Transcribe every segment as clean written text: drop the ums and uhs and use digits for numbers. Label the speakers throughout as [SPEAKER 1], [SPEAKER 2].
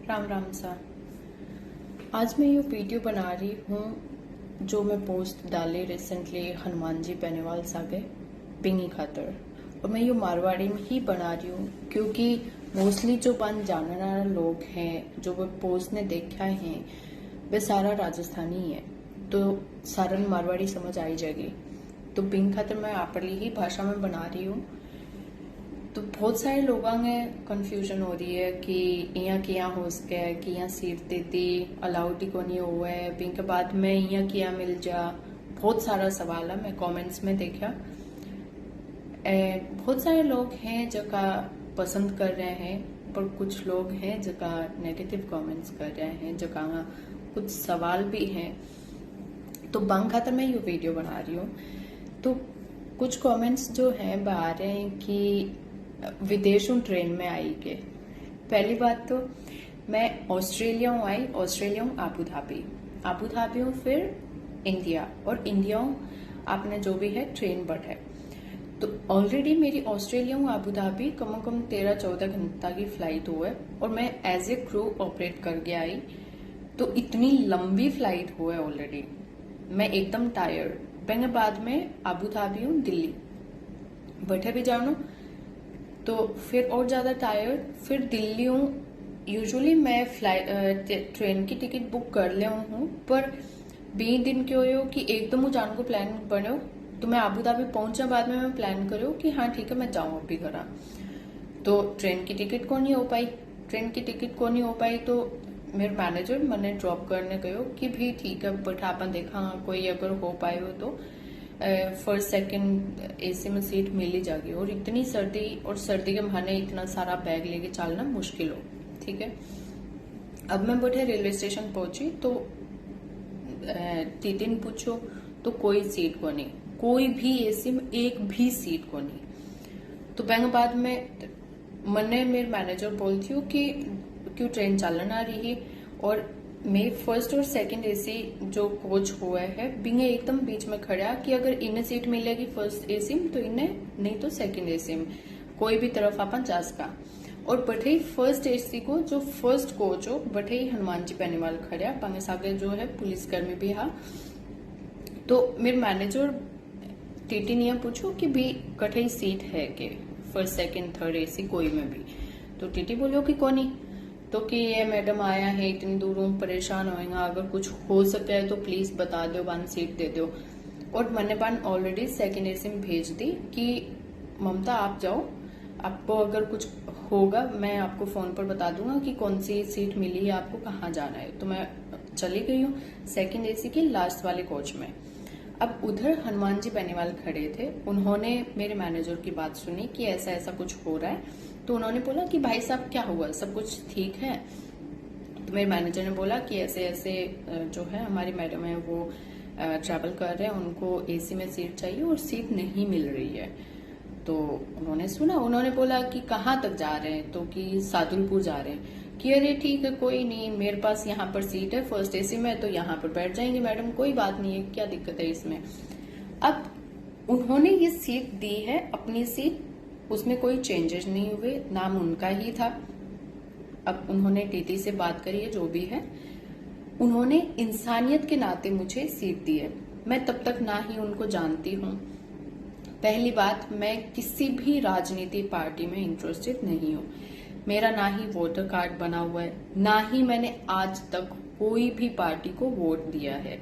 [SPEAKER 1] राम राम सा। आज मैं ये वीडियो बना रही हूँ जो मैं पोस्ट डाली रिसेंटली हनुमान जी बेनीवाल सागे बिंगी खातर, और मैं ये मारवाड़ी में ही बना रही हूँ क्योंकि मोस्टली जो बन जानने वाले लोग हैं जो वो पोस्ट ने देखा है वे सारा राजस्थानी है, तो सारा मारवाड़ी समझ आई जाएगी। तो बिंग खातर मैं आपली ही भाषा में बना रही हूँ। तो बहुत सारे लोगों में कंफ्यूजन हो रही है कि यहाँ किया हो सके कि यहाँ सीट देती अलाउड ही को नहीं हुआ है, बिंग के बाद में यहाँ किया मिल जा। बहुत सारा सवाल है, मैं कमेंट्स में देखा। बहुत सारे लोग हैं जो का पसंद कर रहे हैं, पर कुछ लोग हैं जो का नेगेटिव कमेंट्स कर रहे हैं, जो का कुछ सवाल भी हैं। तो बंग खातर मैं ये वीडियो बना रही हूँ। तो कुछ कमेंट्स जो हैं आ रहे हैं कि विदेशों ट्रेन में आई के। पहली बात तो मैं ऑस्ट्रेलिया आई, ऑस्ट्रेलिया आबू धाबी हूँ, फिर इंडिया, और इंडिया आपने जो भी है ट्रेन बट है। तो ऑलरेडी मेरी ऑस्ट्रेलिया आबू धाबी कम से कम 13-14 घंटा की फ्लाइट हुआ है, और मैं एज ए क्रू ऑपरेट करके आई। तो इतनी लंबी फ्लाइट हुआ है ऑलरेडी, मैं एकदम टायर्ड। मैं बाद में आबू धाबी हूँ दिल्ली बैठे भी जानो, तो फिर और ज्यादा टायर्ड। फिर दिल्ली हूँ। यूजुअली मैं ट्रेन की टिकट बुक कर ले हूँ, पर 20 दिन क्यों हो कि एकदम वो जाने को प्लान बनो, तो मैं आबू धाबी पहुंचा बाद में मैं प्लान करो कि हाँ ठीक है मैं जाऊँ अभी घर। तो ट्रेन की टिकट को नहीं हो पाई। तो मेरे मैनेजर मैंने ड्रॉप करने गयो कि भी ठीक है बैठा अपन देखा कोई अगर हो पाए हो तो फर्स्ट सेकंड एसी में सीट मिल ही जाएगी। और इतनी सर्दी, और सर्दी के बहाने इतना सारा बैग लेके चलना मुश्किल हो, ठीक है। अब मैं बैठे रेलवे स्टेशन पहुंची तो टीटीन पूछो तो कोई सीट को नहीं, कोई भी एसी में एक भी सीट को नहीं। तो बैंक बाद में मैंने मेरे मैनेजर बोलती हूँ कि क्यों ट्रेन चलन आ रही है, और मैं फर्स्ट और सेकंड एसी जो कोच हुआ है बिंगे एकदम बीच में खड़ा कि अगर इन्हें सीट मिलेगी फर्स्ट एसी में तो इन्हें, नहीं तो सेकंड एसी में, कोई भी तरफ अपन जा सका। और बैठे ही फर्स्ट एसी को जो फर्स्ट कोच हो बैठे ही हनुमान जी बेनीवाल खड़ा, पांगे सागे जो है पुलिसकर्मी भी हा। तो मेरे मैनेजर टीटी ने पूछो कि भी कठे सीट है के फर्स्ट सेकंड थर्ड एसी कोई में भी। तो टीटी बोलो कि कोनी, तो कि ये मैडम आया है इतनी दूरों परेशान होएगा, अगर कुछ हो सके तो प्लीज बता दो, वन सीट दे दो। और मैंने बन ऑलरेडी सेकंड एसी में भेज दी कि ममता आप जाओ, आपको अगर कुछ होगा मैं आपको फोन पर बता दूंगा कि कौन सी सीट मिली है, आपको कहाँ जाना है। तो मैं चली गई हूँ सेकंड एसी के लास्ट वाले कोच में। अब उधर हनुमान जी बेनीवाल खड़े थे, उन्होंने मेरे मैनेजर की बात सुनी कि ऐसा ऐसा कुछ हो रहा है। तो उन्होंने बोला कि भाई साहब क्या हुआ, सब कुछ ठीक है। तो मेरे मैनेजर ने बोला कि ऐसे ऐसे जो है हमारी मैडम है वो ट्रैवल कर रहे हैं, उनको एसी में सीट चाहिए और सीट नहीं मिल रही है। तो उन्होंने सुना, उन्होंने बोला कि कहाँ तक जा रहे हैं, तो कि सादुलपुर जा रहे हैं। कि अरे ठीक है कोई नहीं, मेरे पास यहाँ पर सीट है फर्स्ट एसी में, तो यहाँ पर बैठ जाएंगे मैडम, कोई बात नहीं है, क्या दिक्कत है इसमें। अब उन्होंने ये सीट दी है अपनी सीट, उसमें कोई चेंजेस नहीं हुए, नाम उनका ही था। अब उन्होंने टीटी से बात करी है जो भी है, उन्होंने इंसानियत के नाते मुझे सीट दी है। मैं तब तक ना ही उनको जानती हूँ। पहली बात, मैं किसी भी राजनीति पार्टी में इंटरेस्टेड नहीं हूँ। मेरा ना ही वोटर कार्ड बना हुआ है, ना ही मैंने आज तक कोई भी पार्टी को वोट दिया है।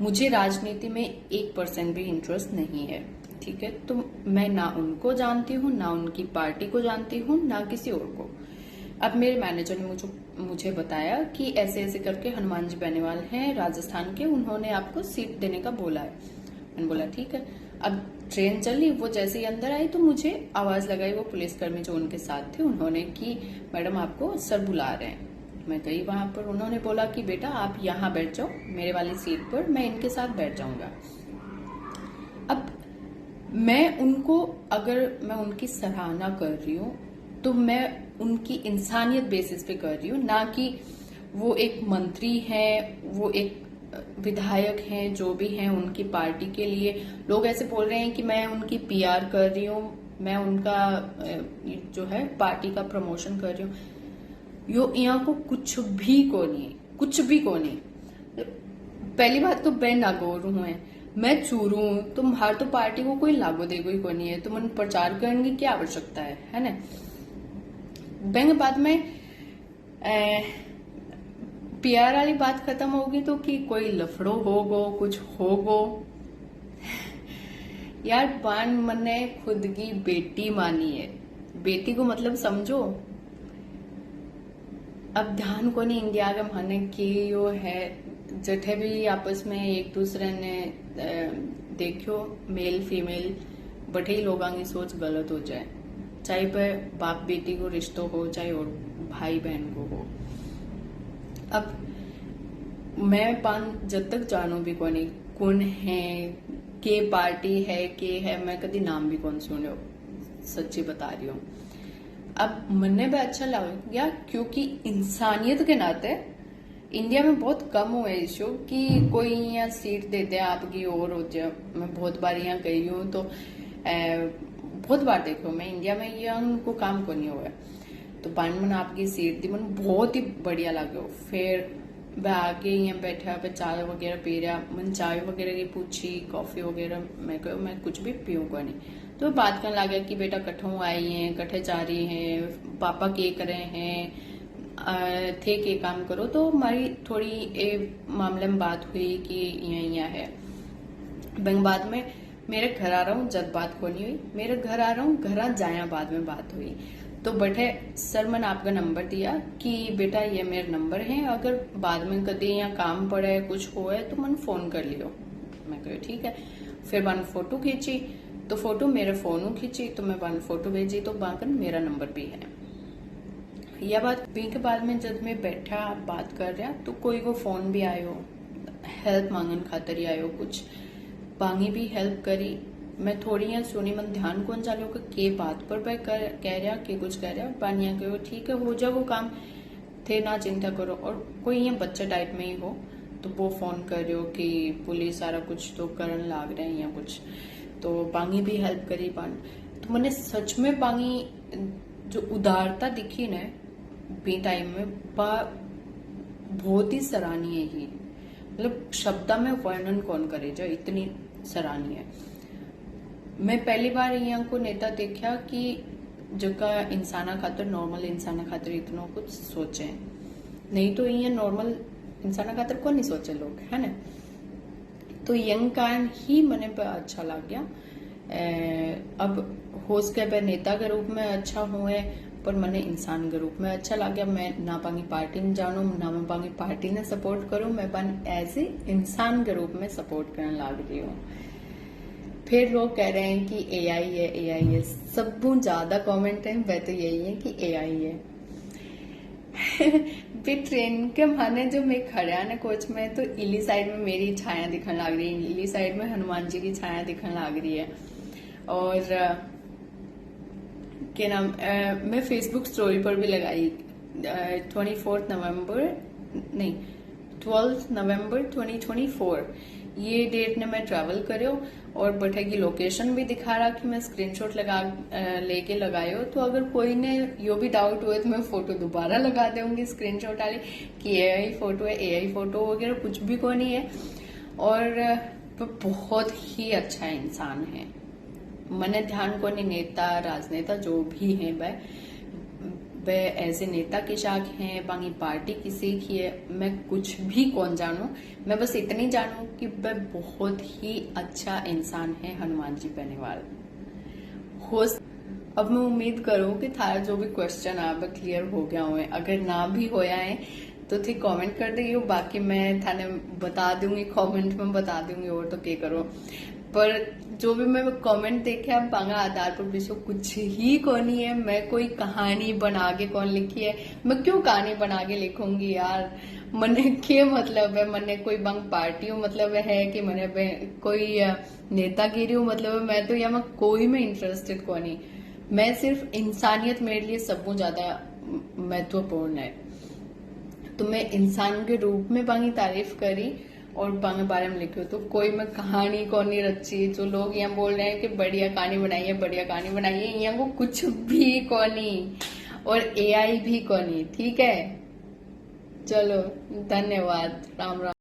[SPEAKER 1] मुझे राजनीति में 1% भी इंटरेस्ट नहीं है, ठीक है। तो मैं ना उनको जानती हूँ, ना उनकी पार्टी को जानती हूँ, ना किसी और को। अब मेरे मैनेजर ने मुझे बताया कि ऐसे ऐसे करके हनुमान जी बेनीवाल हैं राजस्थान के, उन्होंने आपको सीट देने का बोला है। मैंने बोला ठीक है। अब ट्रेन चली, वो जैसे ही अंदर आई तो मुझे आवाज लगाई वो पुलिसकर्मी जो उनके साथ थे, उन्होंने कि मैडम आपको सर बुला रहे हैं। मैं गई वहां पर, उन्होंने बोला कि बेटा आप यहाँ बैठ जाओ मेरे वाली सीट पर, मैं इनके साथ बैठ जाऊंगा। अब मैं उनको, अगर मैं उनकी सराहना कर रही हूँ तो मैं उनकी इंसानियत बेसिस पे कर रही हूँ, ना कि वो एक मंत्री है, वो एक विधायक हैं, जो भी हैं उनकी पार्टी के लिए। लोग ऐसे बोल रहे हैं कि मैं उनकी पीआर कर रही हूँ, मैं उनका जो है पार्टी का प्रमोशन कर रही हूँ। यो यहाँ को कुछ भी को नहीं, कुछ भी को नहीं। पहली बात तो मैं नागौर हूं है, मैं चूरू हूं, तो हर तो पार्टी को कोई लागू देगो ही को नहीं है, तो मन प्रचार करने की क्या आवश्यकता है ना। बैंक बाद में प्यार वाली बात खत्म होगी तो कि कोई लफड़ो होगो, कुछ होगो। यार पान मने खुद की बेटी मानी है, बेटी को मतलब समझो। अब ध्यान को नहीं इंडिया के माने कि यो है जठे भी आपस में एक दूसरे ने देखियो मेल फीमेल बठे ही लोगों की सोच गलत हो जाए, चाहे वह बाप बेटी को रिश्तो हो चाहे और भाई बहन को हो। अब मैं पान जब तक जानू भी कौन कौन है, के पार्टी है, के है, मैं कभी नाम भी कौन सुने, सच्ची बता रही हूँ। अब मनने भी अच्छा लग गया क्योंकि इंसानियत के नाते इंडिया में बहुत कम हुआ है इशू कि कोई यहाँ सीट दे दे आपकी और हो जाए। मैं बहुत बार यहाँ गई हूँ तो बहुत बार देखो मैं इंडिया में यहाँ को काम को नहीं हुआ, तो पान मन आपकी सीट दी, मन बहुत ही बढ़िया लगे। फिर वह आके यहाँ बैठा पे चाय वगैरह पी रहा, मन चाय वगैरह की पूछी, कॉफी वगैरह, मैं कहो मैं कुछ भी पीऊंगा नहीं। तो बात करने लगा कि बेटा कठों आई हैं, कठे जा रही हैं, पापा के करे हैं, थे के काम करो। तो हमारी थोड़ी मामले में बात हुई कि यहाँ है। बैंक बाद में मेरे घर आ रहा हूँ जब बात को नहीं हुई, मेरे घर आ रहा हूँ घर जाया बाद में बात हुई। तो बैठे सर मैंने आपका नंबर दिया कि बेटा ये मेरे नंबर है, अगर बाद में कभी यहाँ काम पड़े कुछ हो है तो मन फोन कर लियो। मैं कही ठीक है। फिर मैंने फोटो खींची तो फोटो मेरे फोन खींची तो मैं फोटो भेजी तो बाकन मेरा नंबर भी है। यह बात के बाद में जब मैं बैठा बात कर रहा तो कोई को फोन भी आयो, हेल्प मांगन खातर ही आयो, कुछ बांगी भी हेल्प करी। मैं थोड़ी यहाँ सुनी, मन ध्यान कौन चालो के बात पर कह रहा के कुछ कह रहा, पानिया कहो ठीक है हो जाओ वो काम थे, ना चिंता करो। और कोई यहाँ बच्चा टाइप में ही हो तो वो फोन कर रहे हो कि पुलिस सारा कुछ तो करन लाग रहे हैं या कुछ, तो बांगी भी हेल्प करी पान। तो मैंने सच में बांगी जो उदारता दिखी ना बी टाइम में बहुत ही सराहनीय ही, मतलब शब्द में वर्णन कौन करे जो इतनी सराहनीय। मैं पहली बार यहाँ को नेता देखा कि जगह इंसाना खातर, नॉर्मल इंसाना खातर इतना कुछ सोचे, नहीं तो ये नॉर्मल इंसाना खातर कौन नहीं सोचे लोग, है ना। तो यंग कारण ही मने अच्छा लग गया। अब हो सके नेता के रूप में अच्छा हुए पर मने इंसान के रूप में अच्छा लग गया। मैं ना पांगी पार्टी में जानू, ना मैं पांगी पार्टी ने सपोर्ट करूं, मैं पान एज ए इंसान के रूप में सपोर्ट करने लग रही हूँ। फिर लोग कह रहे हैं कि एआई है, एआई है, सब ज्यादा कमेंट है वह तो यही है कि एआई है। फिर ट्रेन के माने जो मैं खड़ा ना कोच में, तो इली साइड में मेरी छाया दिखने लग रही है, इली साइड में हनुमान जी की छाया दिखने लग रही है। और क्या नाम मैं फेसबुक स्टोरी पर भी लगाई 12 नवंबर 2024 ये डेट ने मैं ट्रैवल करो और बैठे की लोकेशन भी दिखा रहा कि मैं स्क्रीनशॉट लेके लगायो। तो अगर कोई ने यो भी डाउट हुए तो मैं फोटो दोबारा लगा दूंगी स्क्रीनशॉट वाली कि एआई फोटो है, एआई फोटो वगैरह कुछ भी को नहीं है। और बहुत ही अच्छा इंसान है, मैंने ध्यान को नहीं नेता राजनेता जो भी है वह ऐसे नेता के शाख हैं, बाकी पार्टी की सीख है, मैं कुछ भी कौन जानू, मैं बस इतनी जानू कि वह बहुत ही अच्छा इंसान है, हनुमान जी बेनीवाल हो। अब मैं उम्मीद करूं कि थारा जो भी क्वेश्चन आप क्लियर हो गया हो, अगर ना भी होया है तो ठीक कमेंट कर दियो, बाकी मैं थाने बता दूंगी, कमेंट में बता दूंगी और तो क्या करो। पर जो भी मैं कमेंट देखे अब बांगा आधार पर विषय कुछ ही कौन है, मैं कोई कहानी बना के कौन लिखी है, मैं क्यों कहानी बना के लिखूंगी यार, मने क्या मतलब है, मने कोई बंग पार्टी हूँ मतलब है कि मने कोई नेतागिरी हूँ मतलब है, मैं तो यहाँ कोई में इंटरेस्टेड कौन नहीं, मैं सिर्फ इंसानियत मेरे लिए सबसे ज्यादा महत्वपूर्ण है। तो मैं इंसान के रूप में बांगी तारीफ करी और बांगे बारे में लिखो, तो कोई मैं कहानी कौन नहीं रची। जो लोग यहाँ बोल रहे हैं कि बढ़िया कहानी बनाइए, बढ़िया कहानी बनाइए, यहाँ को कुछ भी कौन नहीं। और एआई भी कोनी, ठीक है। चलो, धन्यवाद, राम राम।